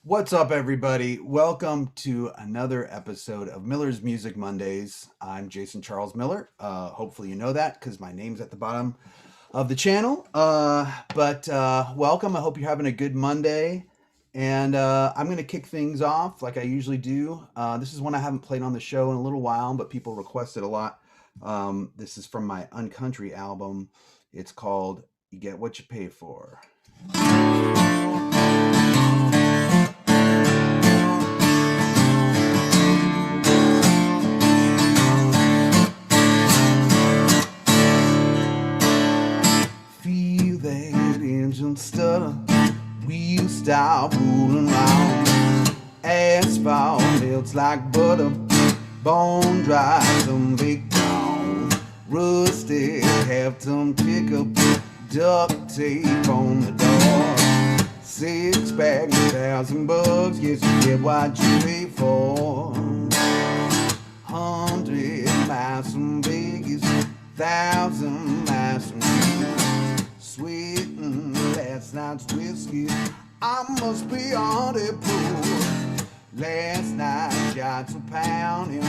What's up, everybody? Welcome to another episode of Miller's Music Mondays. I'm Jason Charles Miller. Hopefully, you know that because my name's at the bottom of the channel. But welcome. I hope you're having a good Monday. And I'm going to kick things off like I usually do. This is one I haven't played on the show in a little while, but people requested a lot. This is from my Uncountry album. It's called You Get What You Pay For. Feel that engine stutter, wheels stop rolling round. Asphalt melts like butter, bone dry some big down. Rusty have some pickup, duct tape on the door. Six pack, 1,000 bucks, yes you get what you pay for. 100 miles from Vegas, 1,000 miles from you. Sweetin' last night's whiskey, I must be on the pool. Last night shots were pounding,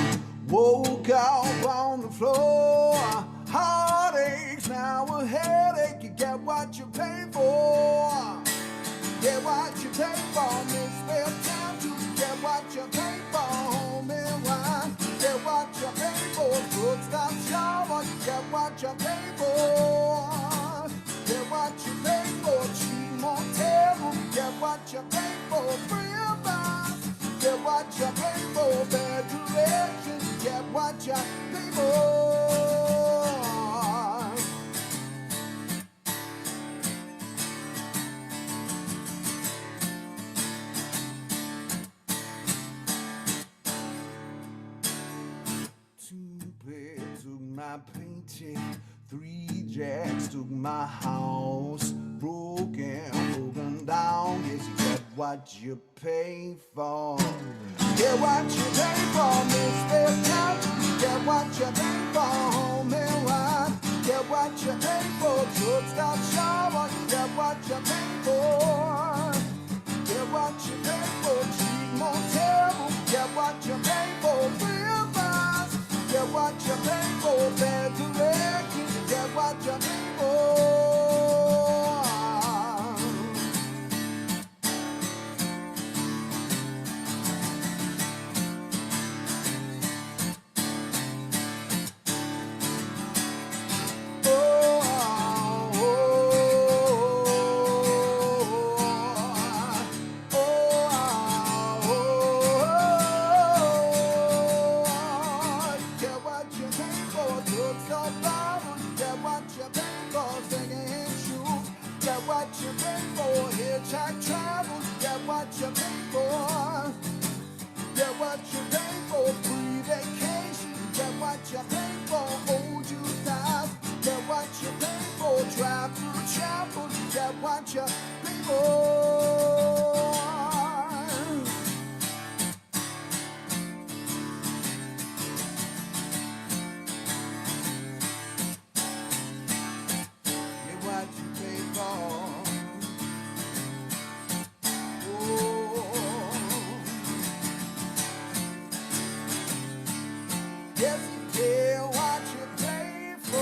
woke up on the floor. Heartaches, now a headache, you get what you pay for. Get what you pay for, miss spare time to get what you pay for, homie, wine. Get what you pay for, foot stop shower, get what you pay for. Get what you pay for, cheap motel, get what you pay for, real boss. Get what you pay for, bad direction, get what you pay for. Took my paycheck, 3 jacks took my house, broken down. Yes, you get what you pay for. Get what you pay for, Mr. Top. Get what you pay for, homie, wine. Get what you pay for, truck stop shower. Get what you pay for. Get what you pay for, cheap motel. Get what you pay for, real fast. Get what you pay for, bad direction. Get what you pay for. Hitchhike travels, get what you pay for. Get what you pay for, free vacation. Get what you pay for, hold you tight. Get what you pay for, drive through chapel. Get what you pay for. Get what you pay for.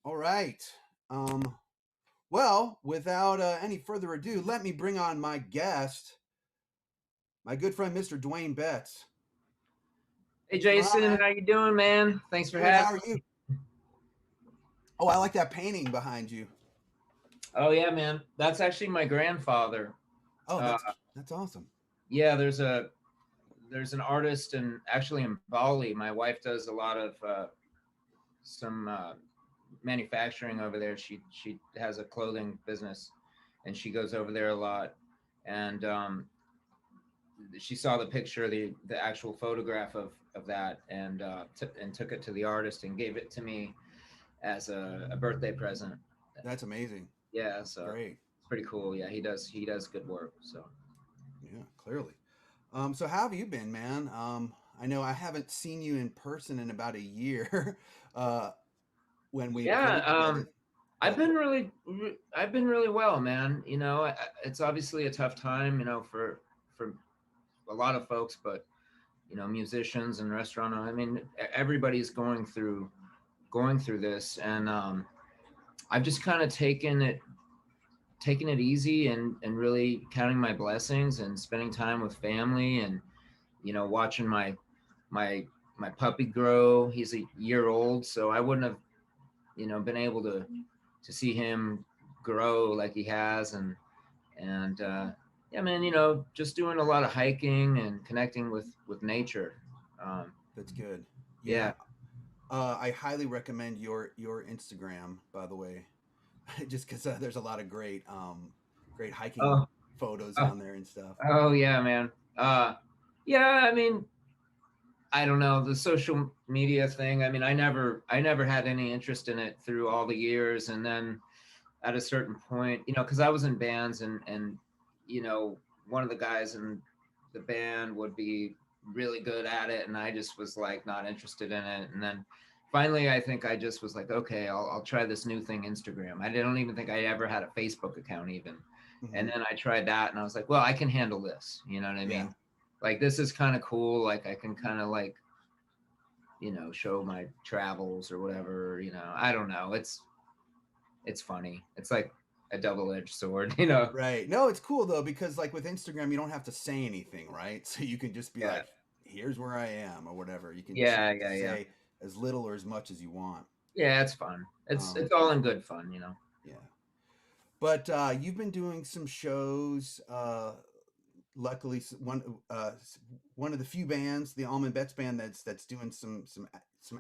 All right. Well, without any further ado, let me bring on my guest, my good friend, Mr. Duane Betts. Hey Well, Jason, how you doing, man? Thanks for good. having How are you? Oh, I like that painting behind you. me. Oh yeah, man. That's actually my grandfather. Oh, Uh, that's awesome. yeah, there's an artist and actually in Bali. My wife does a lot of some manufacturing over there. She has a clothing business, and she goes over there a lot. And she saw the picture, the actual photograph of that, and and took it to the artist and gave it to me as a birthday present. That's amazing. Yeah, That's so great. it's pretty cool. Yeah, he does good work. So Yeah, clearly. So how have you been, man? I know I haven't seen you in person in about a year. uh, when we Yeah, played together. I've But been really, I've been really well, man. You know, it's obviously a tough time, you know, for a lot of folks, but you know, musicians and restaurant. I mean, everybody's going through this, and I've just kind of taken it easy and really counting my blessings and spending time with family and you know watching my my puppy grow. He's a year old, so I wouldn't have you know been able to see him grow like he has and yeah man you know just doing a lot of hiking and connecting with nature. um that's good. Yeah. yeah. I highly recommend your Instagram, by the way, just because there's a lot of great hiking Oh, photos oh, on there and stuff. oh yeah man. Yeah, I mean I don't know the social media thing. I mean I never had any interest in it through all the years, and then at a certain point, you know, because I was in bands and you know, one of the guys in the band would be really good at it, and I just was like not interested in it. And then finally, I think I just was like, okay, I'll try this new thing, Instagram. I don't even think I ever had a Facebook account even. Hmm. And then I tried that, and I was like, well, I can handle this. You know what I Yeah. mean? Like this is kind of cool. Like I can kind of like you know show my travels or whatever. You know, I don't know. It's funny. It's like a double-edged sword, you know. Right. No, it's cool though because like with Instagram, you don't have to say anything, right? So you can just be Yeah. like, "Here's where I am," or whatever. You Yeah, can yeah, yeah. say as little or as much as you want. Yeah, it's fun. Um, It's all in good fun, you know. yeah. But you've been doing some shows. Luckily, one of the few bands, the Almond Betts band, that's doing some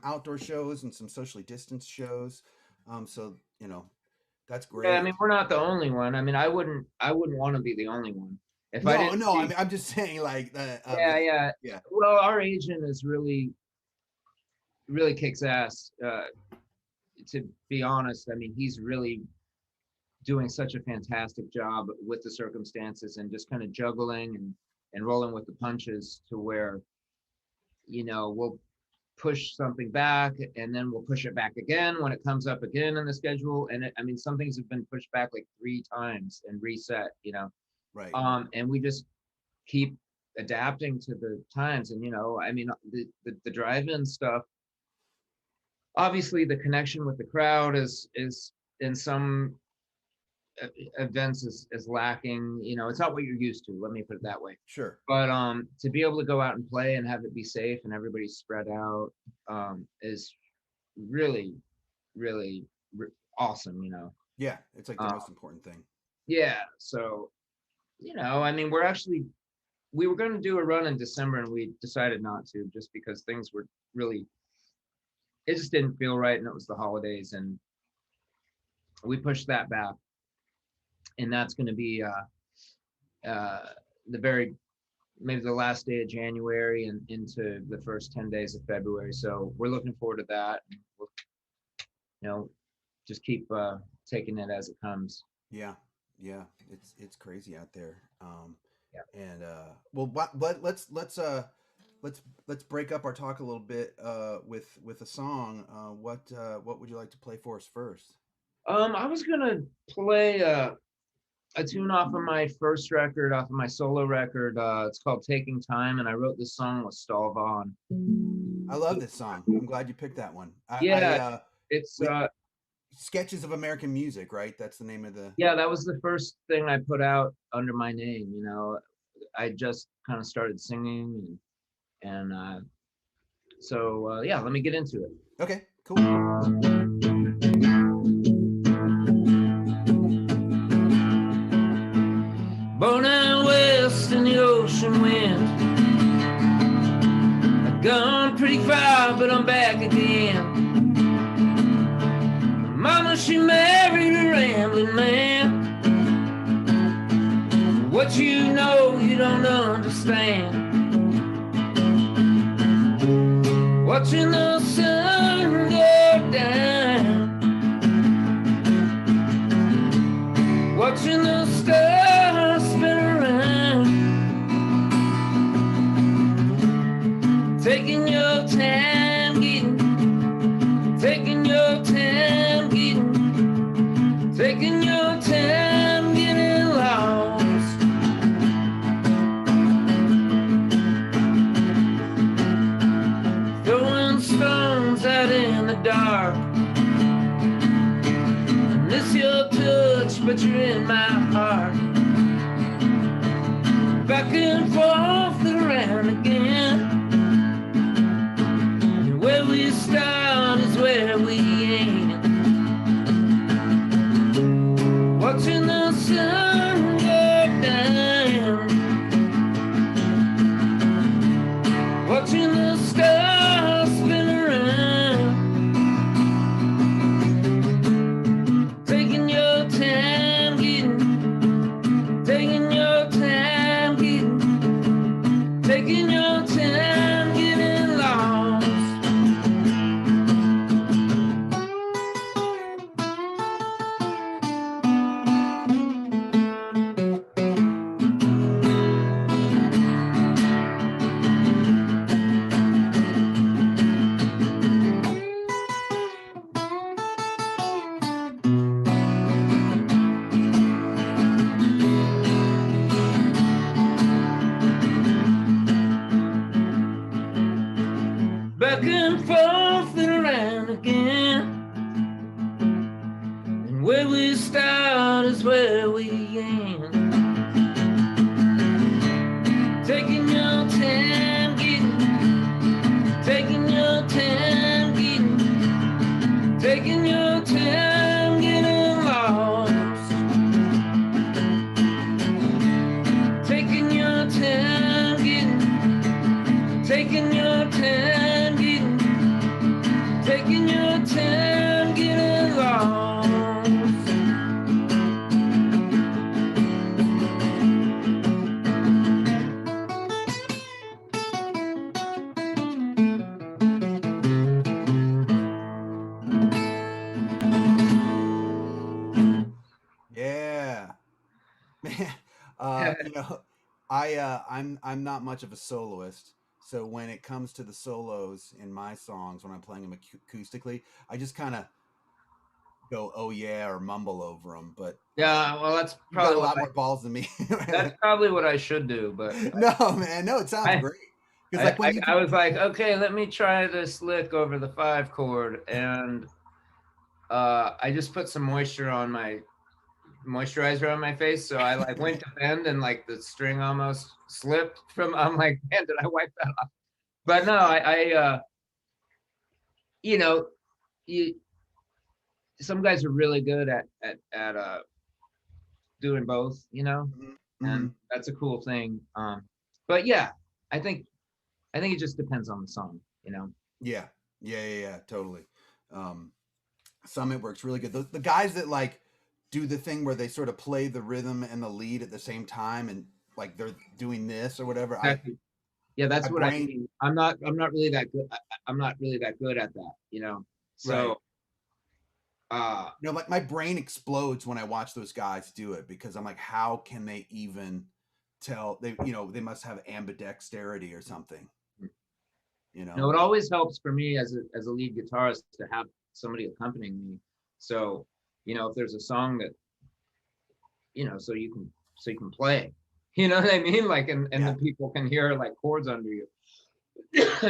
outdoor shows and some socially distanced shows. So you know that's Yeah, I mean, great. we're not the only one. I mean, I wouldn't want to be the only one. If I No, didn't no, I see mean I'm just saying like Yeah, yeah. yeah, Well, our agent is really kicks ass. To be honest, I mean, he's really doing such a fantastic job with the circumstances and just kind of juggling and rolling with the punches to where, you know, we'll push something back and then we'll push it back again when it comes up again in the schedule. And I mean, some things have been pushed back like 3 times and reset, you know. right. And we just keep adapting to the times. And, you know, I mean, the drive-in stuff, obviously the connection with the crowd is in some events is lacking. You know, it's not what you're used to. Let me put it that way. Sure. But to be able to go out and play and have it be safe and everybody's spread out is really, really awesome. You know. Yeah, it's like the Uh, most important thing. yeah. So, you know, I mean, we were going to do a run in December and we decided not to just because things were really, it just didn't feel right and it was the holidays and we pushed that back. And that's going to be uh, the very maybe the last day of January and into the first 10 days of February. So we're looking forward to that. We'll, you know, just keep taking it as it comes. Yeah, yeah, it's crazy out there. Yeah. And well, let's break up our talk a little bit with a song. What would you like to play for us first? I was gonna play a tune off of my first record, off of my solo record. It's called "Taking Time," and I wrote this song with Stahl Vaughn. I love this song. I'm glad you picked that one. Yeah, it's We, Sketches of American Music, right? That's the name of the. yeah, that was the first thing I put out under my name. You know, I just kind of started singing and so yeah, let me get into it. Okay, cool. Born out west in the ocean wind, I've gone pretty far, but I'm back again. Mama, she married a rambling man. What you know, you don't understand. Watching the sun go down, watching the stars spin around, taking your time, taking your time. flesh, but you're in my heart. Back and forth and around again. And where we start is where we end. Watching the sun go down. Watching the stars spin around. Taking your time getting, taking your time getting, taking your time getting lost. Back and forth and around again. And where we start is where we end. Taking your time getting, taking your time getting, taking your time getting lost. Taking your time getting, taking your time getting, taking your time getting lost. Yeah. Man, you know, I'm not much of a soloist, so when it comes to the solos in my songs, when I'm playing them acoustically, I just kind of go, "Oh yeah," or mumble over them. But Yeah, well, you got a lot more balls than me. that's probably what I should do, but No, man, no, it sounds I, great. Because like when you I can, was like, okay, let me try this lick over the 5 chord, and I just put some moisturizer on my face, so I like went to bend and like the string almost slipped from. I'm like, man, did I wipe that off? But no, you know, you some guys are really good at doing both, Mhm, and mhm. that's a cool thing. But yeah, I think it just depends on the song. Yeah, yeah, totally. Um, some it works really good. The guys that like do the thing where they sort of play the rhythm and the lead at the same time, and like they're doing this or whatever. Exactly. Yeah, My that's what I brain, mean. I'm not really that good. I'm not really that good at that. right? So uh Like my brain explodes when I watch those guys do it because I'm like, how can they even tell? They must have ambidexterity or something. You know, it always helps for me as a lead guitarist to have somebody accompanying me. So, if there's a song that, so you can play. You know what I mean? Like, and the yeah, people can hear like chords under you.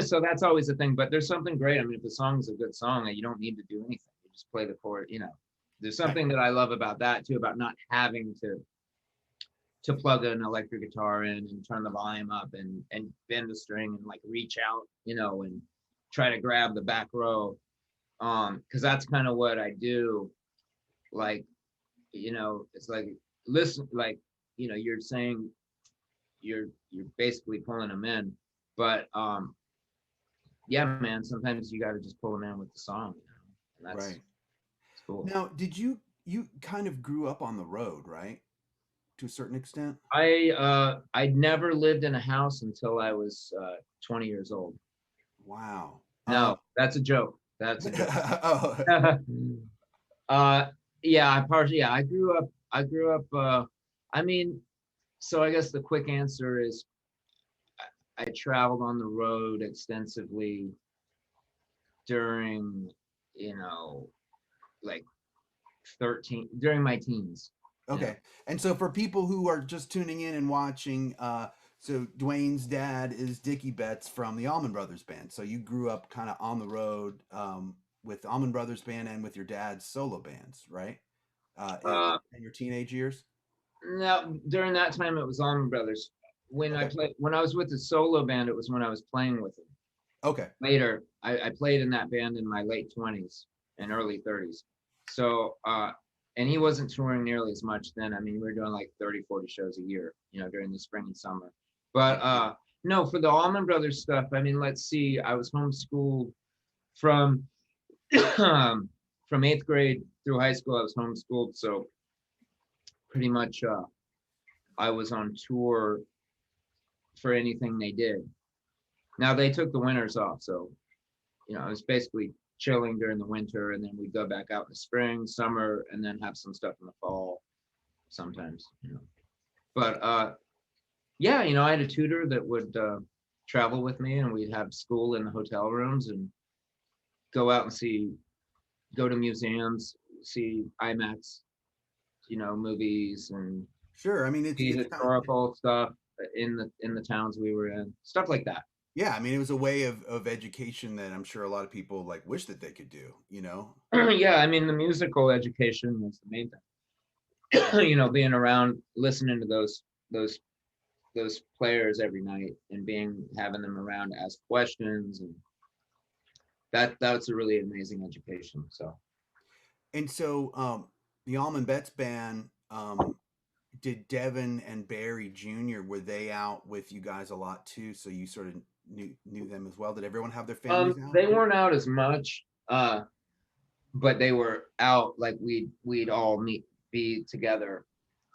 So that's always the thing. But there's something great. I mean, if the song is a good song, you don't need to do anything. You just play the chord. There's right, something that I love about that too, about not having to plug an electric guitar in and turn the volume up and bend the string and like reach out, and try to grab the back row. Because that's kind of what I do. Like, it's like, listen, like, you're saying you're basically pulling them in, but yeah, man, sometimes you got to just pull them in with the song, and that's right. it's cool. Now, did you kind of grew up on the road, right? To a certain extent. I never lived in a house until I was 20 years old. Wow. No, that's a joke. That's a joke. Oh, uh, yeah, I grew up. I mean, so I guess the quick answer is I traveled on the road extensively during, you know, like 13 during my teens. You know, okay. And so for people who are just tuning in and watching, so Duane's dad is Dickie Betts from the Allman Brothers Band. So you grew up kind of on the road with Allman Brothers Band and with your dad's solo bands, right? Uh, in your teenage years? Now during that time it was Allman Brothers. Okay. When I was with the solo band, it was when I was playing with them. Okay. Later, I played in that band in my late 20s and early 30s. So and he wasn't touring nearly as much then. I mean, we were doing like 30, 40 shows a year, during the spring and summer. But no, for the Allman Brothers stuff, I mean, let's see, I was homeschooled from from eighth grade through high school. I was homeschooled, so pretty much I was on tour for anything they did. Now they took the winters off, so I was basically chilling during the winter, and then we'd go back out in the spring, summer, and then have some stuff in the fall sometimes. But yeah, I had a tutor that would travel with me, and we'd have school in the hotel rooms and go out and go to museums, see IMAX, movies, and Sure. I mean, see it's kind of, historical stuff in the towns we were in, stuff like that. yeah. I mean, it was a way of education that I'm sure a lot of people like wish that they could do. You know. Yeah, I mean, the musical education was the main thing. Being around, listening to those players every night, and having them around to ask questions, and that's a really amazing education. So And so, the Almond Betts band, did Devin and Barry Jr. were they out with you guys a lot too? So you sort of knew them as well. Did everyone have their families out? they weren't out as much, but they were out. Like we'd all be together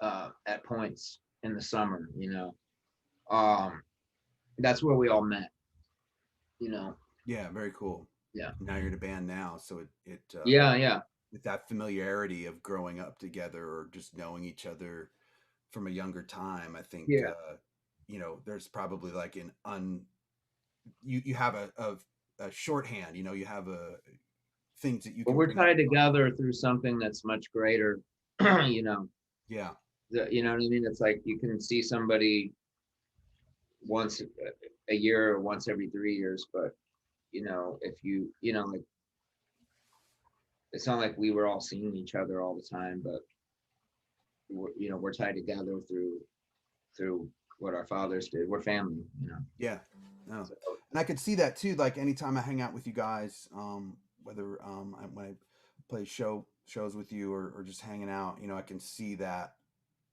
at points in the summer. um that's where we all met you know Yeah, very cool. yeah, Now you're in a band now, so yeah, yeah, with that familiarity of growing up together or just knowing each other from a younger time, I think yeah. there's probably like you have a shorthand. You have a things that you But can we're bring up. tied together through something that's much greater. you know Yeah, you know what I mean? It's like you can see somebody once a year or once every 3 years, but if like, it's not like we were all seeing each other all the time, but we're tied together through what our fathers did. We're family. yeah. No, So, and I could see that too. Like anytime I hang out with you guys, whether when I play shows with you or just hanging out, I can see that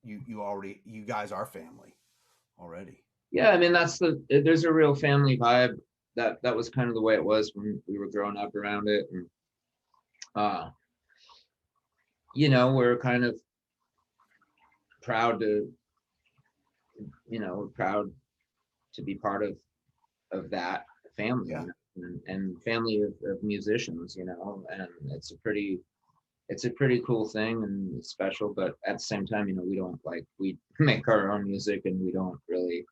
you guys are family already. yeah, I mean, there's a real family vibe. That was kind of the way it was when we were growing up around it. And uh we're kind of proud to we're proud to be part of that family, Yeah, and family of musicians, and it's a pretty cool thing, and it's special. But at the same time, we make our own music, and we don't really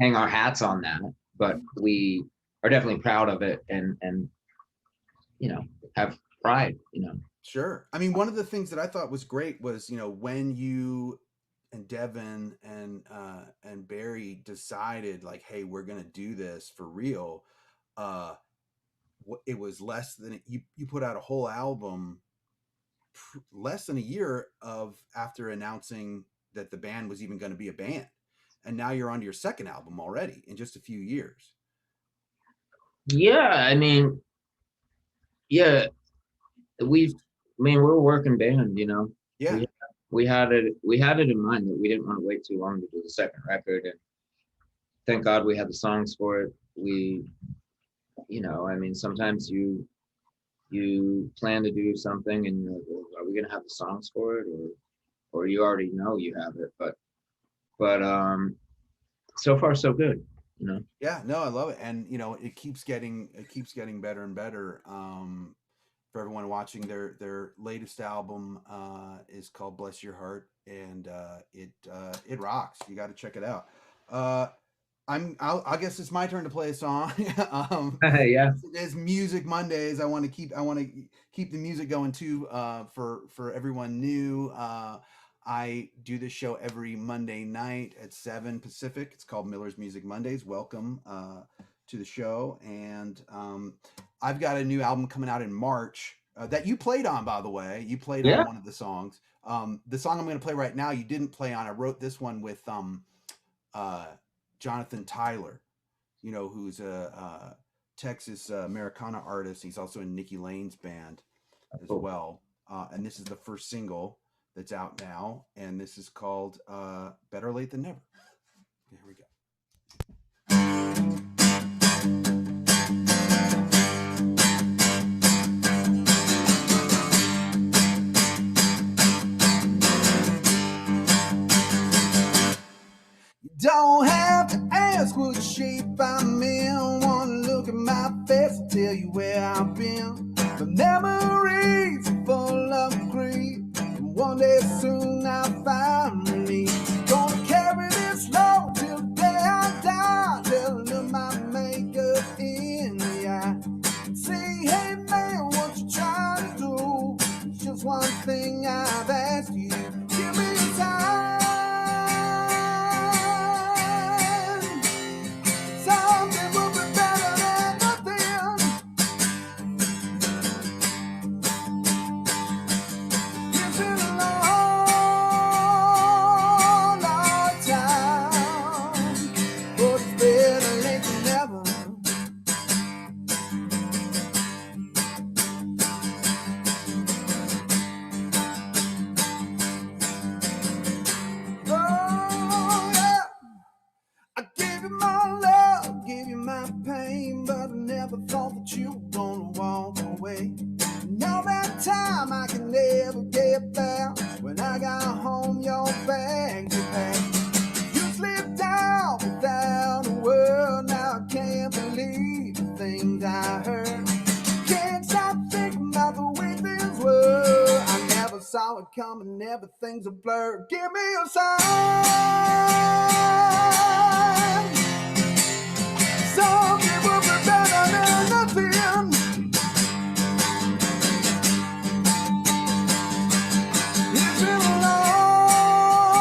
hang our hats on that, but we are definitely proud of it, and you know have pride. sure. I mean, one of the things that I thought was great was when you and Devin and Barry decided like, hey, we're gonna do this for real. Uh, it was less than you put out a whole album less than a year of after announcing that the band was even going to be a band, and now you're on to your second album already in just a few years. Yeah, I mean, yeah, we Just I mean, we're a working band. yeah, we we had it in mind that we didn't want to wait too long to do the second record, and thank God we had the songs for it. I mean, sometimes you plan to do something, and you're like, well, are we gonna have the songs for it, or you already know you have it, but so far so good. yeah, no, I love it, and it keeps getting better and better. For everyone watching, their latest album is called Bless Your Heart, and it rocks. You got to check it out. uh I guess it's my turn to play a song. Yeah. It is Music Mondays. I want to keep the music going too. For everyone new, I do this show every Monday night at 7 Pacific. It's called Miller's Music Mondays. Welcome to the show, and I've got a new album coming out in March. that you played on, by the way. You played on Yeah. one of the songs. The song I'm going to play right now, you didn't play on. I wrote this one with uh, Jonathan Tyler, who's a Texas Americana artist. He's also in Nikki Lane's band as Cool. well. And this is the first single that's out now, and this is called "Better Late Than Never." Here we go. Don't have to ask what shape I'm in. Wanna look at my face and tell you where I've been. The memories are full of grief. One day soon I'll find relief. Gonna carry this load till the day I die. Telling my maker in the eye. Say, hey man, what you trying to do? It's just one thing I've asked you. Give me a time. Coming, everything's a blur. Give me a sign. Something will be better than nothing. It's been a long,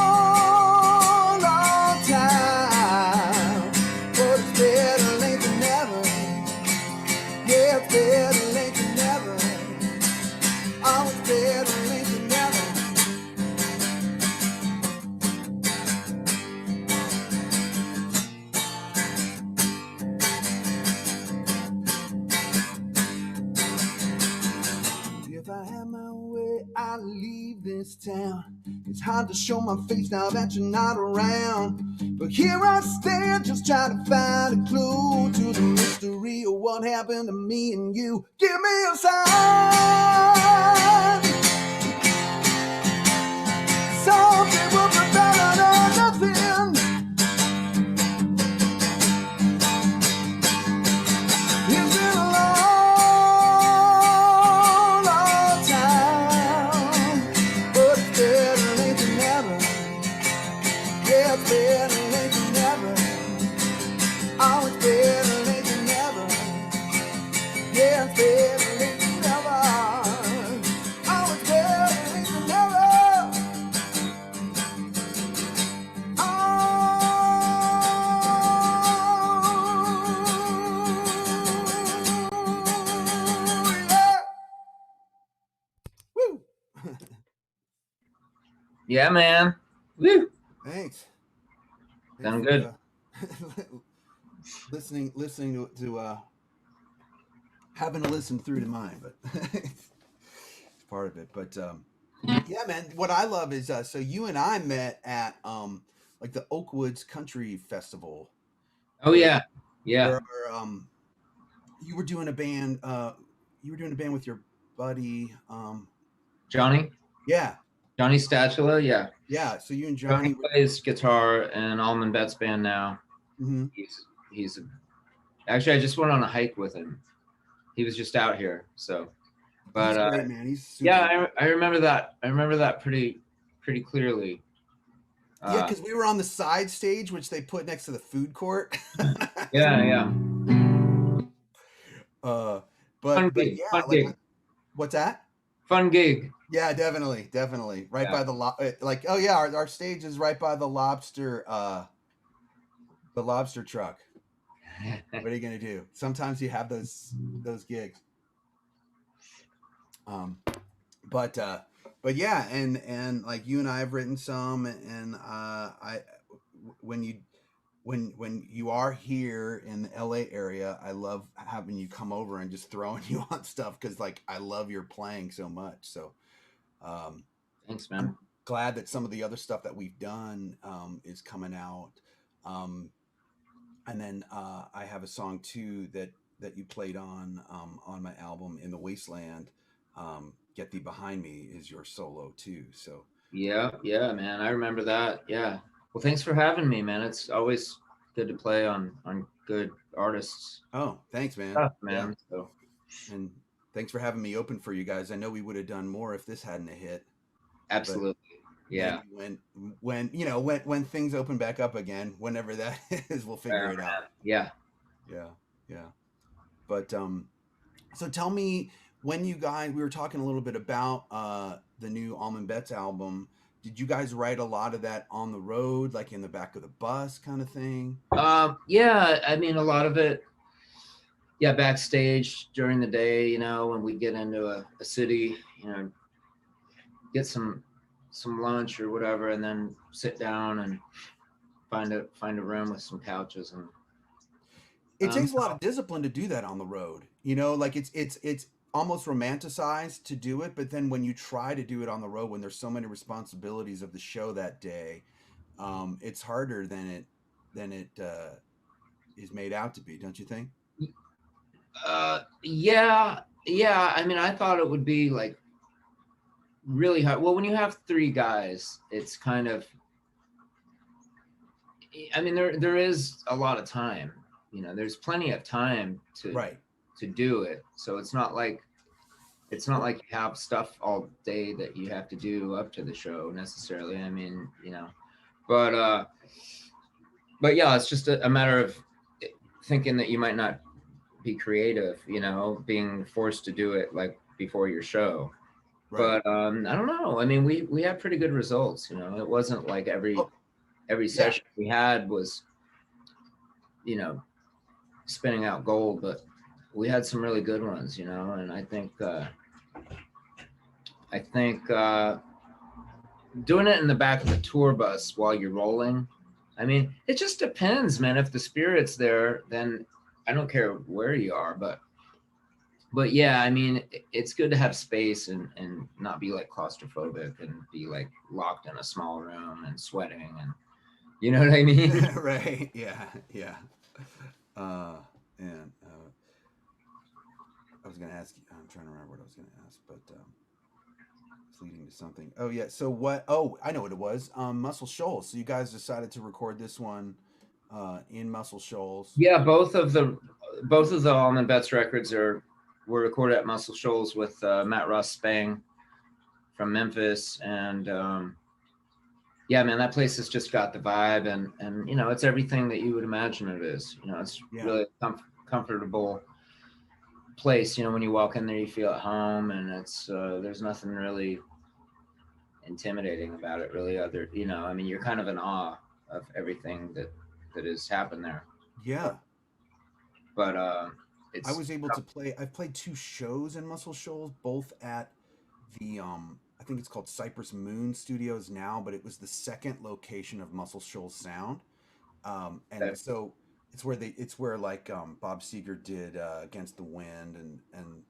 long time, but it's better late than never. Yeah, it's better late than never. Oh, it's better late than never. If I had my way, I'd leave this town. It's hard to show my face now that you're not around. But here I stand, just trying to find a clue to the mystery of what happened to me and you. Give me a sign. Something will be better than nothing. It's been a long, long time, but it's better late than never. Yeah, it's better late than never. Oh, it's better late than never. Yeah, it's better late than never. Oh, it's better late than never. Oh, yeah. Woo. Yeah, man. Woo. Thanks. Sound good. Listening to having to listen through to mine, but it's part of it. But yeah, man, what I love is so you and I met at like the Oakwoods Country Festival. Oh yeah, yeah. Where you were doing a band. You were doing a band with your buddy. Johnny Yeah, Statula. Yeah. yeah. So you and Johnny Johnny. plays guitar in Allman Betts' band now. Mm-hmm. He's actually I just went on a hike with him. He was just out here, so. But He's great, man. He's super yeah, I remember that. I remember that pretty clearly. Yeah, because we were on the side stage, which they put next to the food court. Yeah. But Fun but gig. yeah, Fun like gig. what's that? Fun gig. Yeah, definitely. Right Yeah. by the like oh yeah, our stage is right by the lobster truck. What are you gonna do? Sometimes you have those gigs. Um, but yeah, and like you and I have written some, and I when you when you are here in the LA area, I love having you come over and just throwing you on stuff because like I love your playing so much. So um, Thanks, I'm man. glad that some of the other stuff that we've done is coming out. Um, and then I have a song too that you played on my album In the Wasteland. Get Thee Behind Me is your solo too. So Yeah, yeah, man. I remember that. Yeah. Well, thanks for having me, man. It's always good to play on good artists oh, thanks, man. stuff, Yeah, man. So and thanks for having me open for you guys. I know we would have done more if this hadn't have hit, but absolutely. Yeah. maybe when you know when things open back up again, whenever that is, we'll figure it out. Yeah. Yeah, yeah. But so tell me, when you guys, we were talking a little bit about the new Almond Betts album. Did you guys write a lot of that on the road, like in the back of the bus kind of thing? Yeah, I mean, a lot of it, yeah, backstage during the day, when we get into a city, get some lunch or whatever, and then sit down and find a room with some couches and It takes a lot so, of discipline to do that on the road. You know, like it's almost romanticized to do it, but then when you try to do it on the road, when there's so many responsibilities of the show that day, it's harder than it is made out to be. Don't you think? yeah, yeah. I mean, I thought it would be like really hard. Well, when you have three guys, it's kind of, I mean, there is a lot of time. There's plenty of time Right. to do it. So it's not like you have stuff all day that you have to do up to the show necessarily. I mean, but but yeah, it's just a matter of thinking that you might not be creative, being forced to do it like before your show. Right. But I don't know. I mean, we had pretty good results. It wasn't like every Oh, every yeah. session we had was you know spinning out gold, but we had some really good ones. And I think doing it in the back of the tour bus while you're rolling. I mean, it just depends, man. If the spirit's there, then I don't care where you are, but yeah, I mean, it's good to have space and not be like claustrophobic and be like locked in a small room and sweating and you know what I mean? Right. Yeah. Yeah. Uh, and I was going to ask you. I'm trying to remember what I was going to ask, but it's leading to something. Oh yeah. So what? Oh, I know what it was. Muscle Shoals. So you guys decided to record this one in Muscle Shoals. Yeah, both of the Allman Betts records were recorded at Muscle Shoals with Matt Ross Spang from Memphis, and yeah, man, that place has just got the vibe, and it's everything that you would imagine it is. It's Yeah. really a comfortable place. When you walk in there, you feel at home, and it's there's nothing really intimidating about it, really. I mean, you're kind of in awe of everything that has happened there, Yeah. but I it's was able to play. I've played two shows in Muscle Shoals, both at the I think it's called Cypress Moon Studios now, but it was the second location of Muscle Shoals Sound. And so it's where like Bob Seger did Against the Wind, and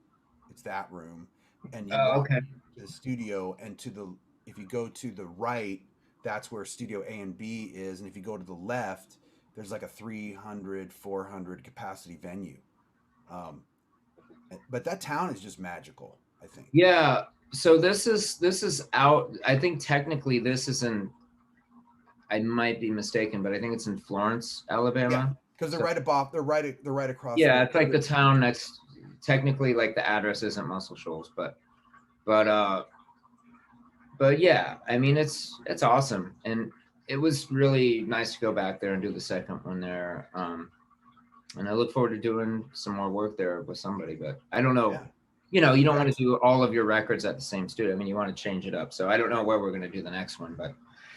it's that room, and you walk okay. to the studio, and if you go to the right, that's where Studio A and B is, and if you go to the left, there's like a 300 400 capacity venue. Um, but that town is just magical, I think. Yeah. So this is out. I think technically this is in. I might be mistaken, but I think it's in Florence, Yeah, Alabama. because they're So right above. They're right across yeah, the it's like the river. town next. Technically, like the address isn't Muscle Shoals, but but yeah, I mean it's awesome, and it was really nice to go back there and do the second one there. And I look forward to doing some more work there with somebody, but I don't know. Yeah, You don't want to congrats. do all of your records at the same studio. I mean, you want to change it up. So I don't know where we're going to do the next one,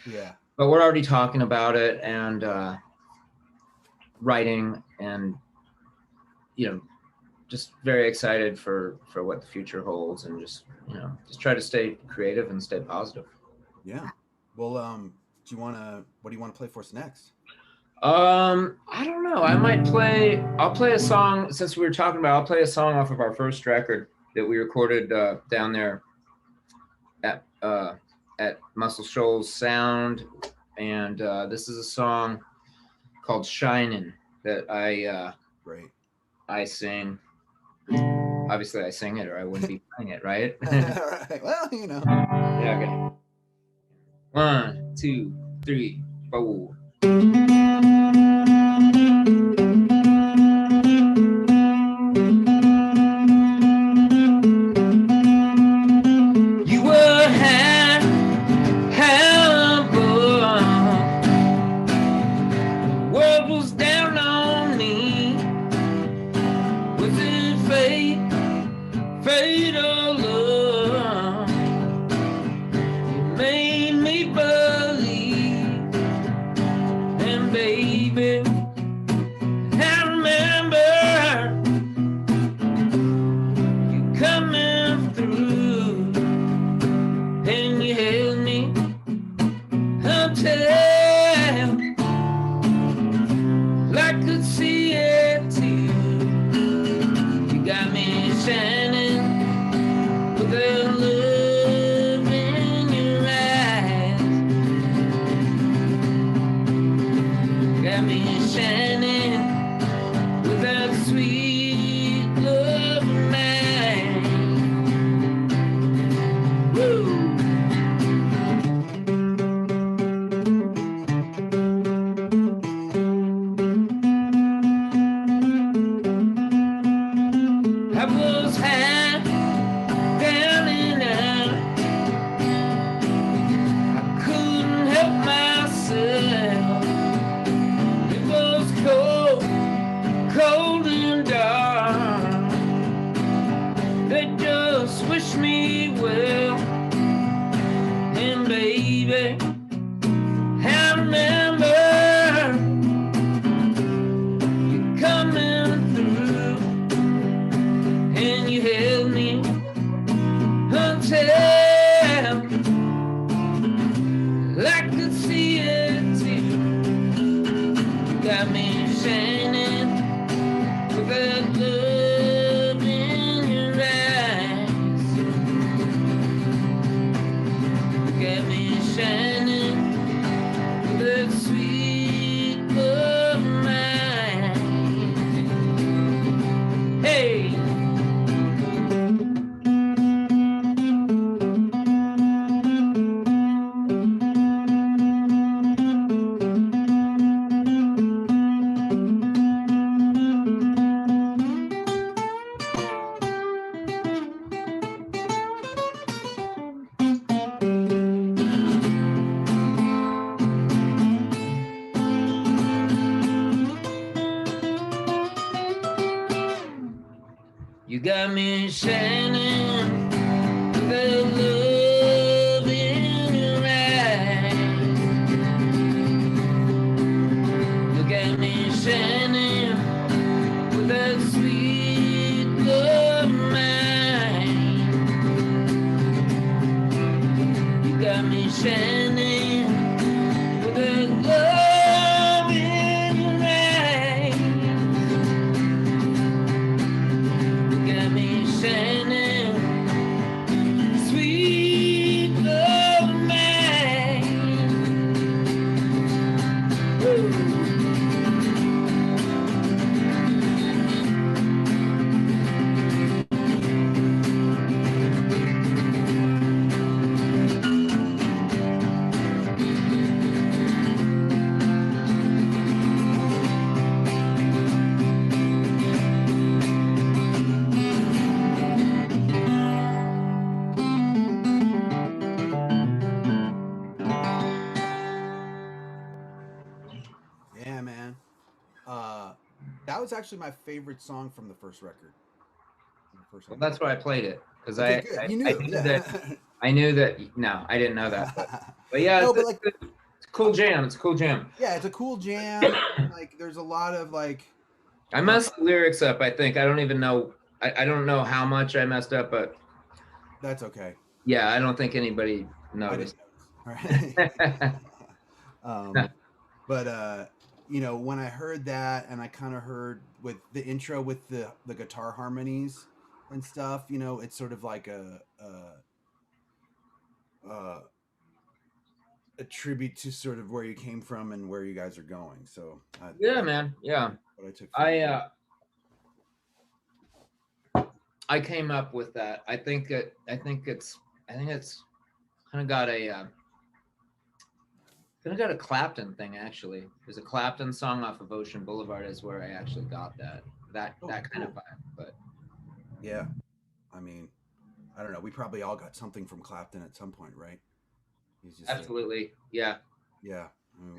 Yeah, but we're already talking about it and writing and you know just very excited for what the future holds, and just just try to stay creative and stay positive. Yeah. Well, do you wanna? What do you want to play for us next? I don't know. I'll play a song, since we were talking about. I'll play a song off of our first record that we recorded down there at Muscle Shoals Sound, and this is a song called "Shinin'" that Great. I sing. Obviously, I sing it, or I wouldn't be playing it, right? All right. Well, Yeah. Okay. 1, 2, 3, 4. You were humble. World was down on me. Was it fate, fate or love? You made me believe, and baby, I remember you coming through, and you held me until I could see it too. You got me shining with the love in your eyes. Got me shining with that sweet love of mine. Woo! I was high, down and out. I couldn't help myself. It was cold, cold and dark. They just wished me well, and baby, I remember you coming through, and you held me until I could see it too. You got me shining with that love in your eyes. You got me shining with that sweet love of mine. Hey! You got me shining with the love in your eyes. You got me shining with that sweet love of mine. You got me shining with that love in your eyes. Got me shining, sweet love of mine. Woo. Yeah, man. That was actually my favorite song from the first record. From the first Well, record. that's why I played it, because Okay, good. You I knew. knew that. I knew that. No, I didn't know that, but yeah, No, it's but like, it's a cool jam. It's a cool jam. yeah, it's a cool jam. Like, there's a lot of like, I messed the lyrics up. I think I don't even know I don't know how much I messed up, but That's okay. yeah, I don't think anybody I noticed. didn't notice. All right. um, but when I heard that, and I kind of heard with the intro with the guitar harmonies and stuff, it's sort of like a a tribute to sort of where you came from and where you guys are going. So Yeah, that's man. Yeah. what I took from I it. uh I came up with that. I think it's kind of got a kind of got a Clapton thing actually. There's a Clapton song off of Ocean Boulevard is where I actually got Oh, that kind of cool. vibe. But Yeah. I mean, I don't know. We probably all got something from Clapton at some point, right? He's just absolutely, yeah. yeah,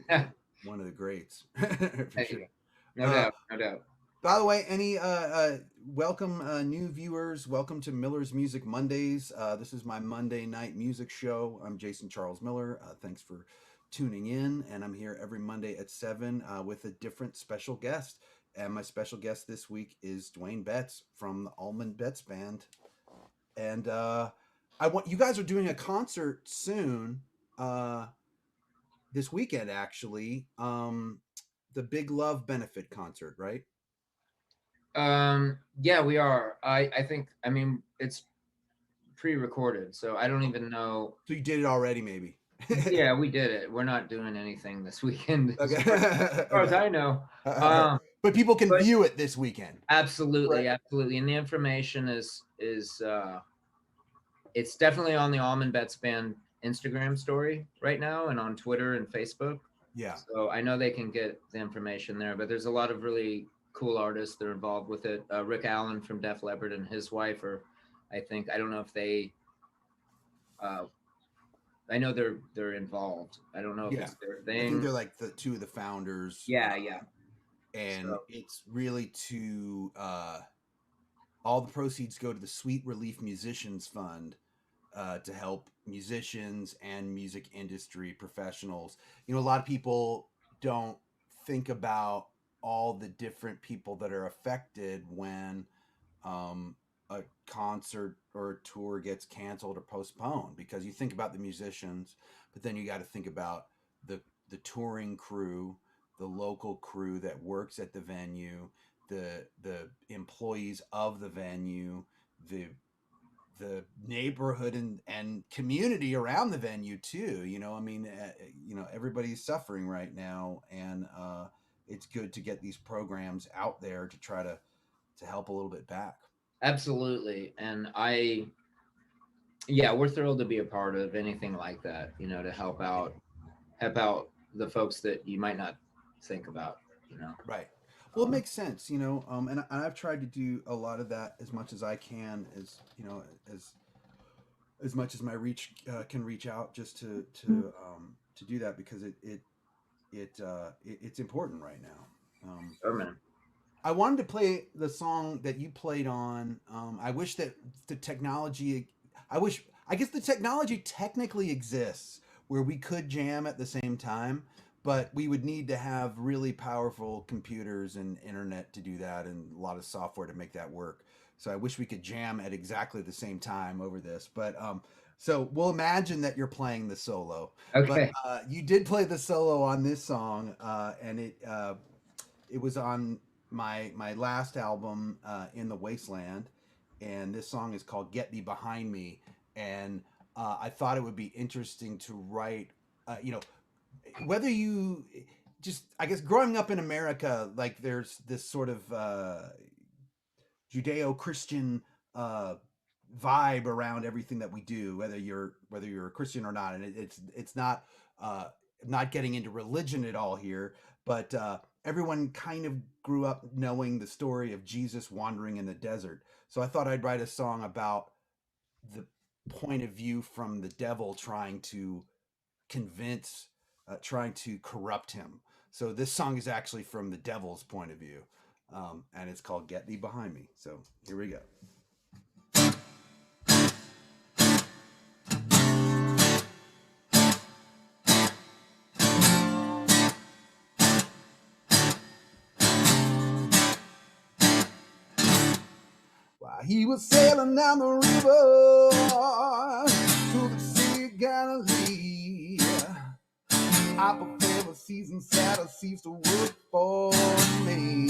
Hey, one of the greats for sure. no Uh, doubt, no doubt. by the way, any welcome new viewers. Welcome to Miller's Music Mondays. This is my Monday night music show. I'm Jason Charles Miller. Thanks for tuning in, and I'm here every Monday at 7 with a different special guest. And my special guest this week is Duane Betts from the Allman Betts Band. And I want you guys are doing a concert soon. This weekend, actually. The Big Love benefit concert, right? Yeah, we are. I think I mean it's pre-recorded, so I don't even know. So you did it already, maybe. Yeah, we did it. We're not doing anything this weekend, Okay. as far as Okay. I know. All right. Um, But people can but view it this weekend. Right. absolutely, absolutely, and the information is it's definitely on the Almond Bets Band Instagram story right now, and on Twitter and Facebook. Yeah. So I know they can get the information there, but there's a lot of really cool artists that are involved with it. Rick Allen from Def Leppard and his wife are, I think, I don't know if they, uh, I know they're involved. I don't know if Yeah. it's their I think thing. they're like the two of the founders. Yeah, yeah. And So it's really to all the proceeds go to the Sweet Relief Musicians Fund to help musicians and music industry professionals. A lot of people don't think about all the different people that are affected when um, a concert or a tour gets canceled or postponed, because you think about the musicians, but then you got to think about the touring crew, the local crew that works at the venue, the employees of the venue, the neighborhood and community around the venue too. I mean, everybody's suffering right now, and it's good to get these programs out there to try to help a little bit back. absolutely, and yeah, we're thrilled to be a part of anything like that. To help out the folks that you might not think about. You know. Right. Well, it Um, makes sense, and I've tried to do a lot of that as much as I can, as much as my reach can reach out, just to do that, because it's important right now. oh man. I wanted to play the song that you played on. I wish that the technology, I guess the technology technically exists where we could jam at the same time, but we would need to have really powerful computers and internet to do that, and a lot of software to make that work. So I wish we could jam at exactly the same time over this. But so we'll imagine that you're playing the solo, but Okay. you did play the solo on this song, and it was on my last album, In the Wasteland, and this song is called "Get Thee Behind Me." And I thought it would be interesting to write, whether you just, I guess, growing up in America, like there's this sort of Judeo-Christian uh, vibe around everything that we do, whether you're a Christian or not, and it's not not getting into religion at all here, but everyone kind of grew up knowing the story of Jesus wandering in the desert. So I thought I'd write a song about the point of view from the devil trying to trying to corrupt him. So this song is actually from the devil's point of view, and it's called "Get Thee Behind Me." So here we go. While he was sailing down the river to the Sea of Galilee, I prefer the season sadder seems to work for me.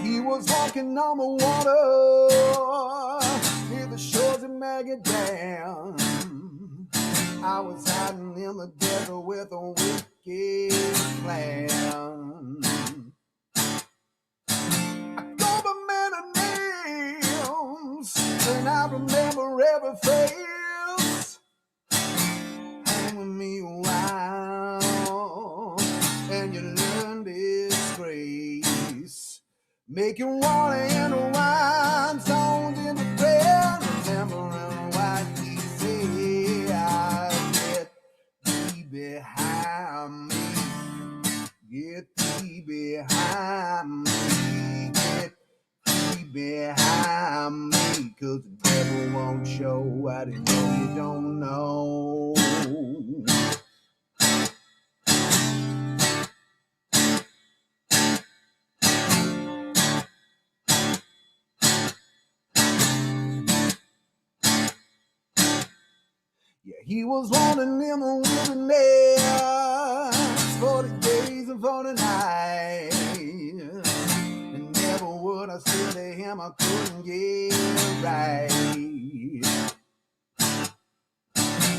He was walking on the water near the shores of Magadan. I was hiding in the desert with a wicked plan. I go by many names, and I remember every face. Hang with me a while, and you learn this grace. Making water and wine, songs in the prayer, remembering what he said. I get thee behind me, get thee behind me, get thee behind me, 'cause the devil won't show what he know you don't know. Yeah, he was running in the wilderness 40 days and 40 nights. And never would I say to him I couldn't get it right.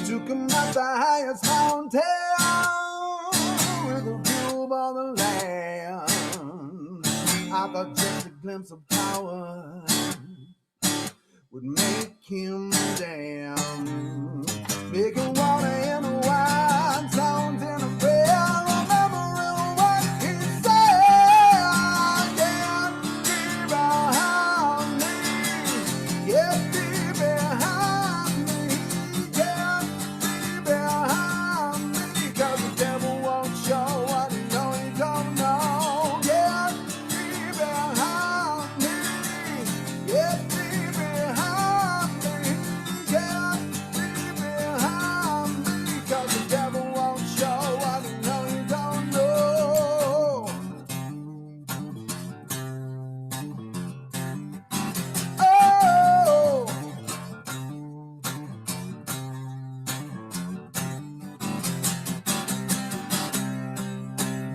Took him up the highest mountain with a view of all the land. I thought just a glimpse of power would make him down. Making water in the wine, sounds in a prayer, remembering what he said. Get thee behind me, get thee behind me, get thee behind me, 'cause the devil won't show what he know he don't know. Get thee behind me, get thee behind me, get thee behind me, 'cause the devil won't show what he know he don't know. Oh,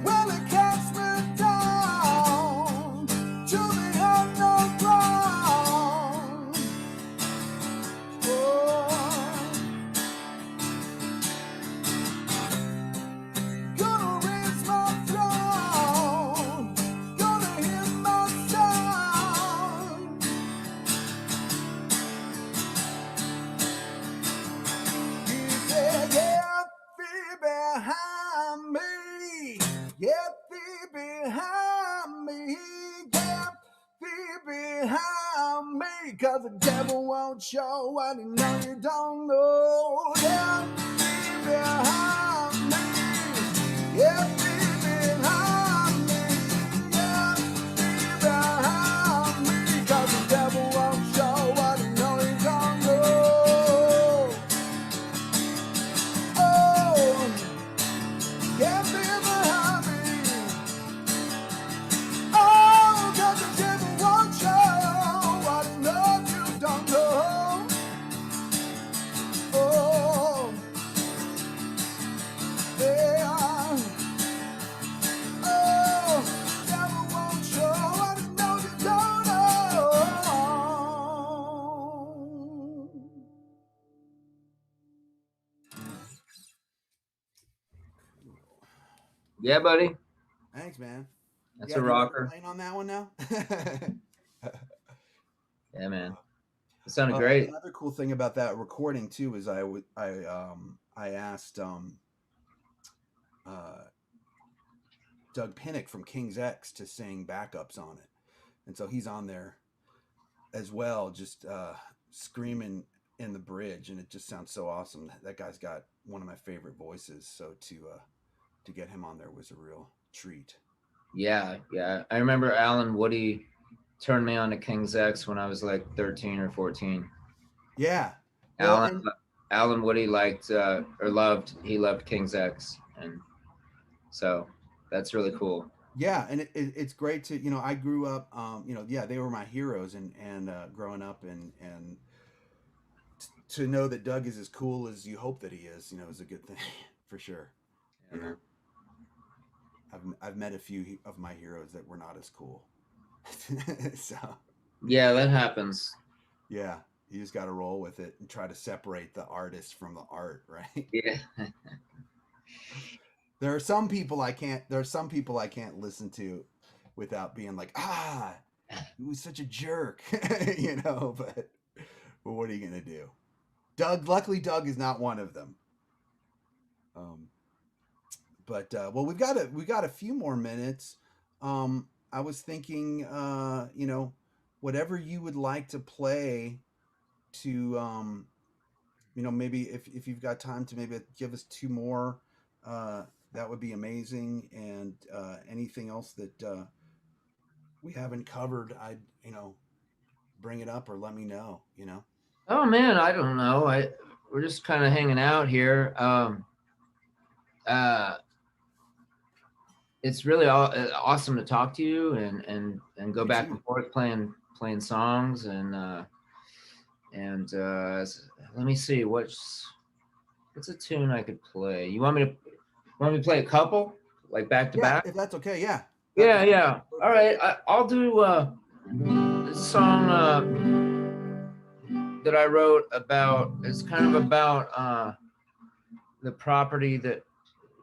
well, it cast me down to the unknown ground. Oh, gonna raise my throne, gonna hit my sound. He said, get thee behind me, get thee behind me, get thee behind me, 'cause the devil won't show what he know you don't know. Get thee behind me, get thee behind me, get thee behind me, 'cause the devil won't show what he know he don't know. Oh, get thee behind me. Oh, 'cause the devil won't show what he knows you don't know. Oh, yeah. Oh, devil won't show what he knows you don't know. Yeah, buddy. Thanks, man. That's You a got anything rocker. playing on that one now? Yeah, man. It sounded great. Another cool thing about that recording too is I asked uh, Doug Pinnick from King's X to sing backups on it, and so he's on there as well, just screaming in the bridge, and it just sounds so awesome. That guy's got one of my favorite voices, so to get him on there was a real treat. Yeah, yeah. I remember Alan Woody turned me on to King's X when I was like 13 or 14. Yeah. Well, Alan Woody liked he loved King's X, and so that's really cool. Yeah, and it's great to, I grew up, yeah, they were my heroes, and growing up, and to know that Doug is as cool as you hope that he is a good thing for sure. Yeah, You know, man. I've met a few of my heroes that were not as cool. So Yeah, that happens. yeah, you just got to roll with it and try to separate the artist from the art, right? Yeah. There are some people I can't listen to without being like, he was such a jerk, but what are you gonna do? Luckily, Doug is not one of them. Um, but well, we got a few more minutes. I was thinking, whatever you would like to play to, maybe if you've got time to maybe give us two more, uh, that would be amazing. And anything else that we haven't covered, I'd bring it up or let me know. Oh man, I don't know. We're just kind of hanging out here. Uh, it's really awesome to talk to you and go You back too. and forth playing songs and let me see what's a tune I could play. You want me to play a couple like back to Yeah, back? if that's okay. Yeah, Yeah, that yeah. All right, I'll do this song that I wrote about. It's kind of about the property that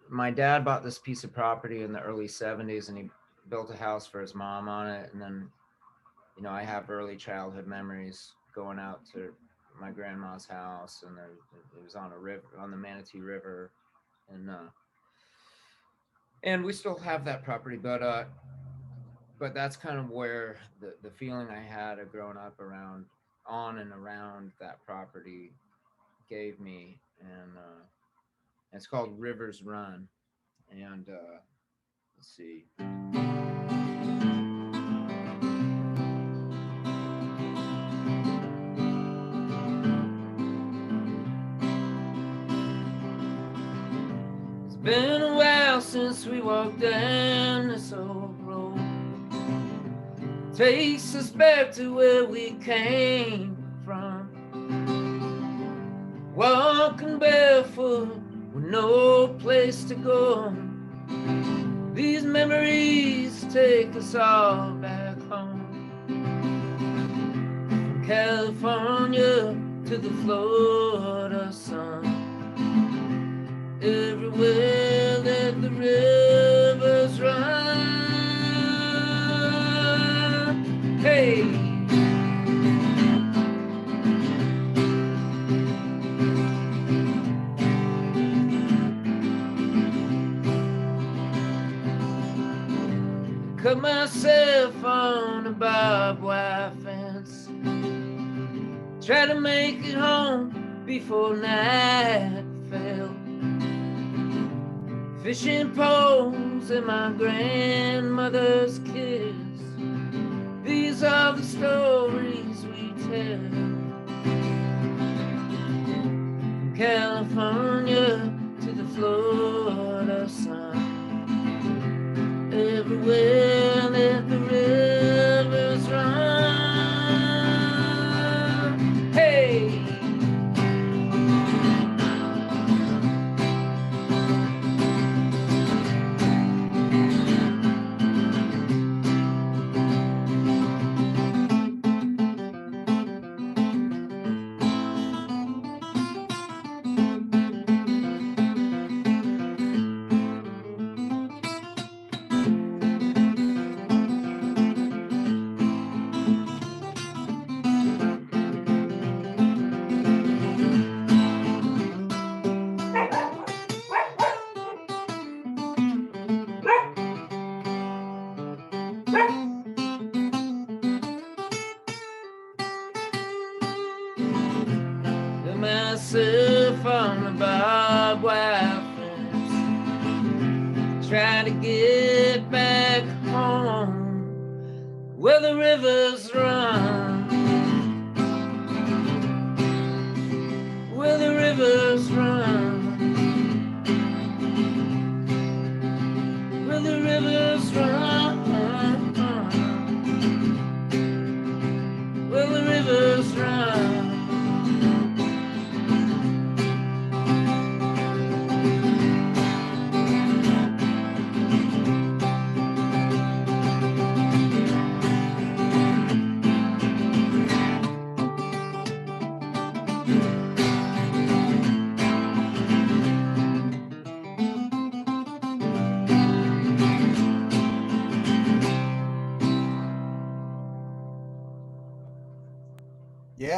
my dad bought this piece of property in the early 70s, and he built a house for his mom on it. And then, I have early childhood memories going out to my grandma's house, and it was on a river, on the Manatee River. And we still have that property, but that's kind of where the feeling I had of growing up around, on and around that property, gave me. And it's called Rivers Run. And let's see. It's been a while since we walked down this old road. Takes us back to where we came from. Walking barefoot with no place to go. These memories take us all back home. From California to the Florida sun. Everywhere that the rivers run. Hey. Cut myself on a barbed wire fence. Try to make it home before night fell. Fishing poles in my grandmother's kiss. These are the stories we tell. From California to the Florida sun. Everywhere that the rivers run. Hey. Got myself on the barbed wire fence. Try to get back home where the rivers run. Where the rivers run. Where the rivers run.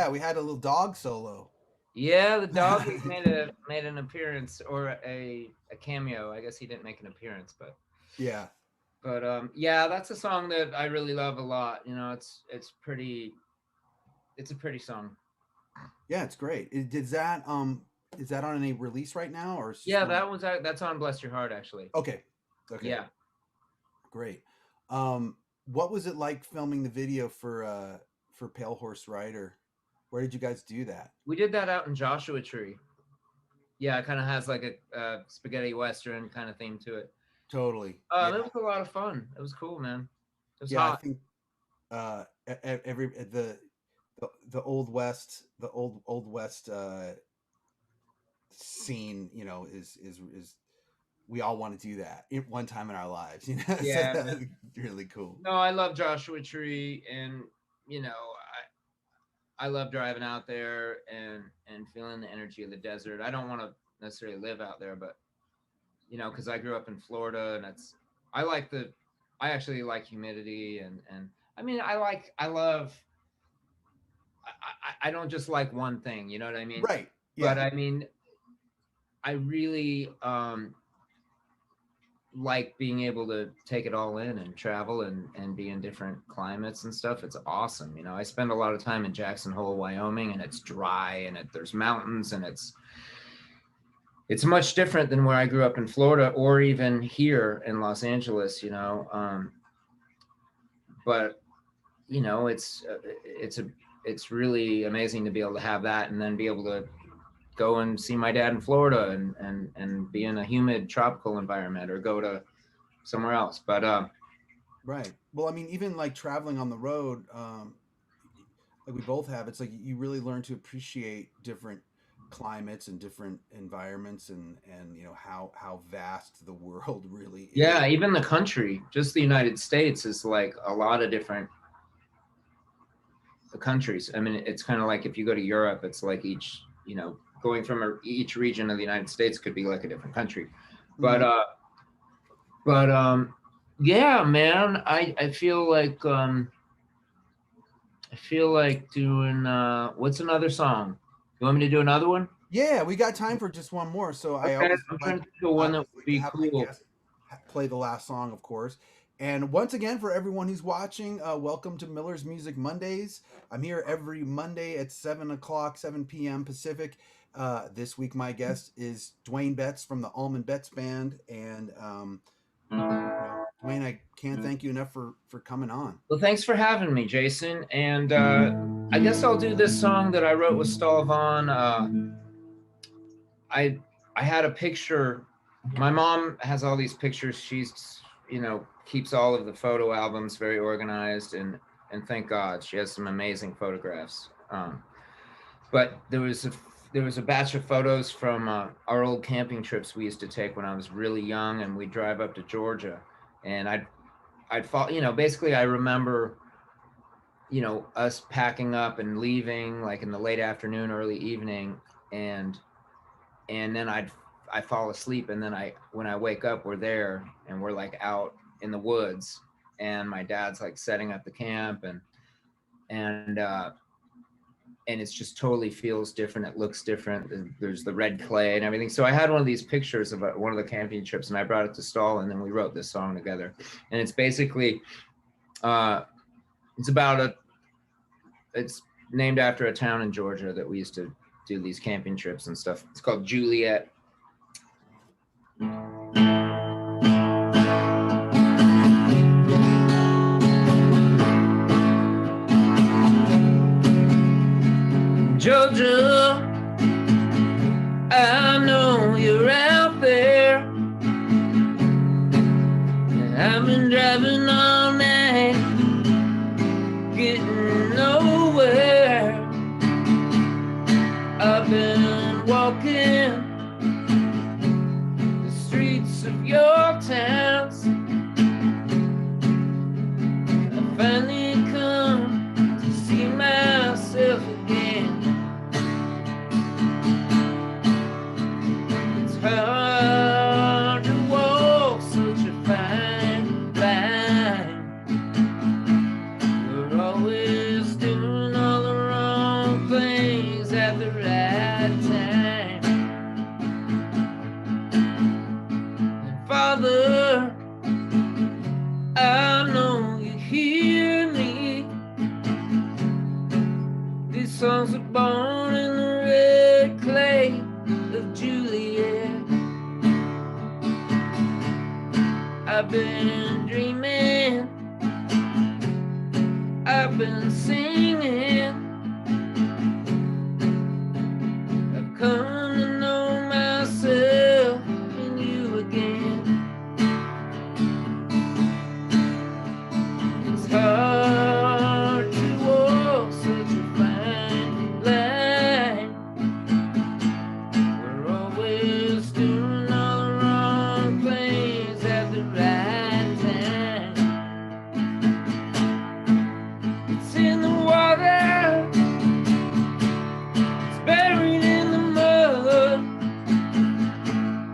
Yeah, we had a little dog solo. Yeah, the dog made an appearance or a cameo. I guess he didn't make an appearance, Yeah. yeah, that's a song that I really love a lot. It's a pretty song. Yeah, it's great. Is that on any release right now, or it's just Yeah, one? that's on Bless Your Heart actually. Okay. Okay. Yeah. Great. What was it like filming the video for Pale Horse Rider? Where did you guys do that? We did that out in Joshua Tree. Yeah, it kind of has like a spaghetti western kind of theme to it. Totally. It Yeah. was a lot of fun. It was cool, man. It was Yeah, I hot. think every the old west, the old west scene, is we all want to do that one time in our lives, so Yeah, that's man. really cool. No, I love Joshua Tree, and you know, I love driving out there and feeling the energy of the desert. I don't want to necessarily live out there, but because I grew up in Florida, and I like the I actually like humidity, and I mean I love I don't just like one thing, you know what I mean? Right. But Yeah. I mean I really like being able to take it all in and travel and be in different climates and stuff. It's awesome. I spend a lot of time in Jackson Hole, Wyoming, and it's dry, and there's mountains, and it's much different than where I grew up in Florida or even here in Los Angeles. But it's really amazing to be able to have that, and then be able to go and see my dad in Florida, and be in a humid tropical environment, or go to somewhere else. But Right. Well, I mean, even like traveling on the road, like we both have, it's like you really learn to appreciate different climates and different environments, and how vast the world really is. yeah, even the country, just the United States, is like a lot of different countries. I mean, it's kind of like if you go to Europe, it's like going from each region of the United States could be like a different country. But Mhm. but yeah, man, I feel like doing what's another song? You want me to do another one? Yeah, we got time for just one more. So I Okay, always I'm like trying to think of one that would to be have my cool. guest play the last song, of course. And once again, for everyone who's watching, welcome to Miller's Music Mondays. I'm here every Monday at 7 o'clock, 7 p.m. Pacific. This week, my guest is Duane Betts from the Almond Betts Band. And, Duane, I can't thank you enough for coming on. Well, thanks for having me, Jason. And I guess I'll do this song that I wrote with Stallvon. I had a picture. My mom has all these pictures. She's keeps all of the photo albums very organized, and thank God she has some amazing photographs. But there was a batch of photos from our old camping trips we used to take when I was really young, and we'd drive up to Georgia, and I'd fall. Basically, I remember us packing up and leaving like in the late afternoon, early evening, and then I fall asleep, and then when I wake up, we're there, and we're like out in the woods, and my dad's like setting up the camp, and it's just totally feels different. It looks different. There's the red clay and everything. So I had one of these pictures of one of the camping trips, and I brought it to Stall, and then we wrote this song together. And it's basically it's named after a town in Georgia that we used to do these camping trips and stuff. It's called Juliet. Georgia, I know you're out there. I've been driving all night, getting nowhere. I've been walking the streets of your towns. I finally come to see myself again. It's hard to walk such a fine line. We're always doing all the wrong things. I've been dreaming, I've been singing, I've come to know myself and you again. It's hard to walk such a fine line. We're always doing all the wrong things at the right time. It's in the water, it's buried in the mud.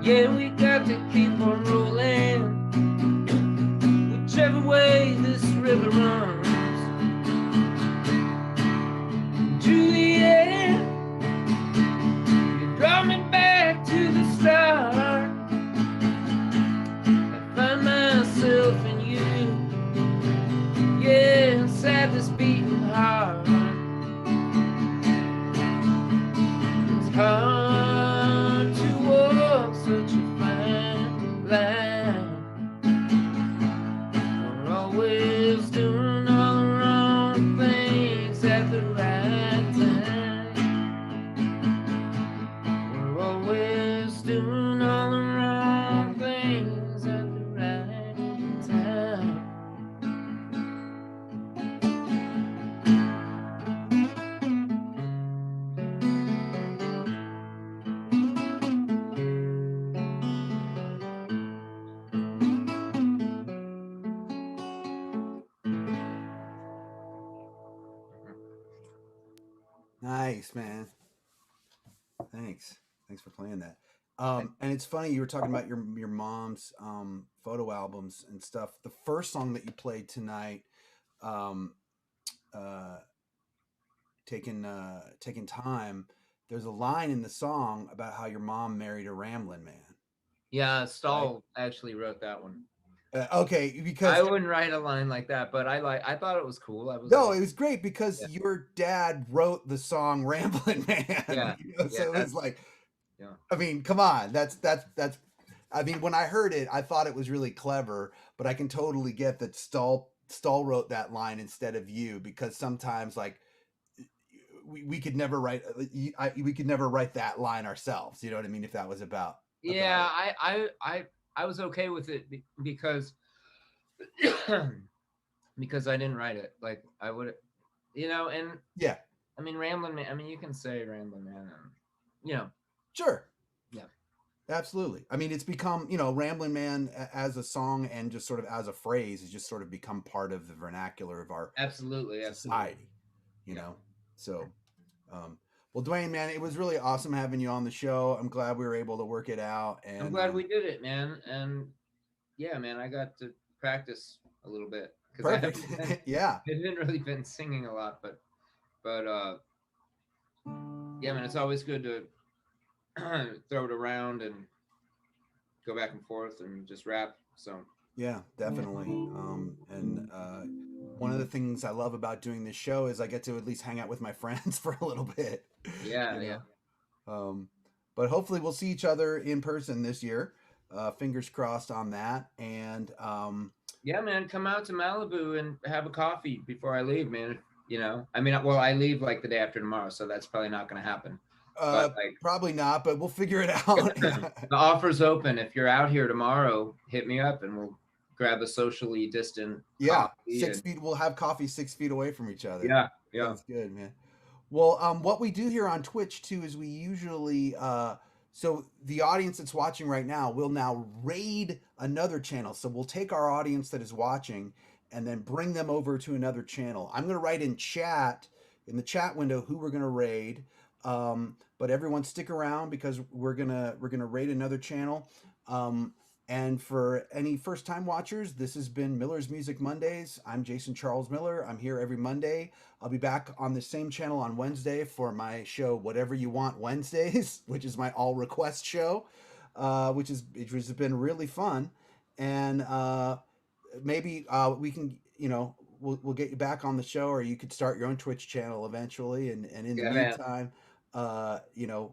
Yeah, we got to keep on rolling, whichever way this river runs. To the end, you draw me back to the start. I find myself in you, yeah, inside this beating heart. It's hard to walk such a fine line. We're always doing all the wrong things at the right time. We're always doing all the wrong things at the right time. Nice, man. Thanks for playing that. And it's funny you were talking about your mom's photo albums and stuff. The first song that you played tonight, um, uh, taking time. There's a line in the song about how your mom married a Ramblin' man, Yeah, right? Stahl actually wrote that one. Okay, I because wouldn't write a line like that, but I thought it was cool. I was no, like, it was great because yeah, your dad wrote the song Ramblin' Man. yeah, yeah, So it was that's like, yeah, I mean, come on, that's. I mean, when I heard it, I thought it was really clever, but I can totally get that Stahl wrote that line instead of you because sometimes like we could never write we could never write that line ourselves. You know what I mean? If that was about yeah. it. I was okay with it because because I didn't write it. Like I would, and Yeah, I mean, Ramblin' Man. I mean, you can say Ramblin' Man, and you know, sure. yeah, Absolutely. I mean, it's become, Ramblin' Man as a song and just sort of as a phrase has just sort of become part of the vernacular of our absolutely, absolutely, society, you yeah. know? So, um, well, Duane, man, it was really awesome having you on the show. I'm glad we were able to work it out. I'm And glad we did it, man. And yeah, man, I got to practice a little bit because I perfect. haven't been, Yeah. I haven't really been singing a lot, but yeah, man, it's always good to throw it around and go back and forth and just rap. So Yeah, definitely. And one of the things I love about doing this show is I get to at least hang out with my friends for a little bit, yeah, you yeah, know. Um, but hopefully we'll see each other in person this year. Fingers crossed on that. And yeah, man, come out to Malibu and have a coffee before I leave, man. I mean, well, I leave like the day after tomorrow, so that's probably not going to happen. But like, probably not, but we'll figure it out. the offer's open. If you're out here tomorrow, hit me up and we'll grab a socially distant Yeah, coffee. six And feet. We'll have coffee 6 feet away from each other. yeah, yeah, Sounds good, man. Well, what we do here on Twitch too is we usually, so the audience that's watching right now will now raid another channel. So we'll take our audience that is watching and then bring them over to another channel. I'm going to write in the chat window, who we're going to raid. But everyone stick around because we're gonna raid another channel. Um, and for any first time watchers, this has been Miller's Music Mondays. I'm Jason Charles Miller. I'm here every Monday. I'll be back on the same channel on Wednesday for my show, Whatever You Want Wednesdays, which is my all request show, which has been really fun. And maybe we can, we'll get you back on the show, or you could start your own Twitch channel eventually. And in the yeah, man. meantime,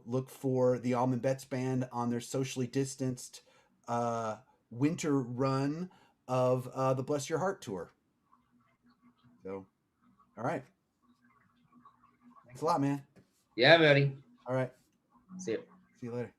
look for the Almond Betts Band on their socially distanced uh, winter run of the Bless Your Heart tour. So, all right. Thanks a lot, man. Yeah, buddy. All right. See you. See you later.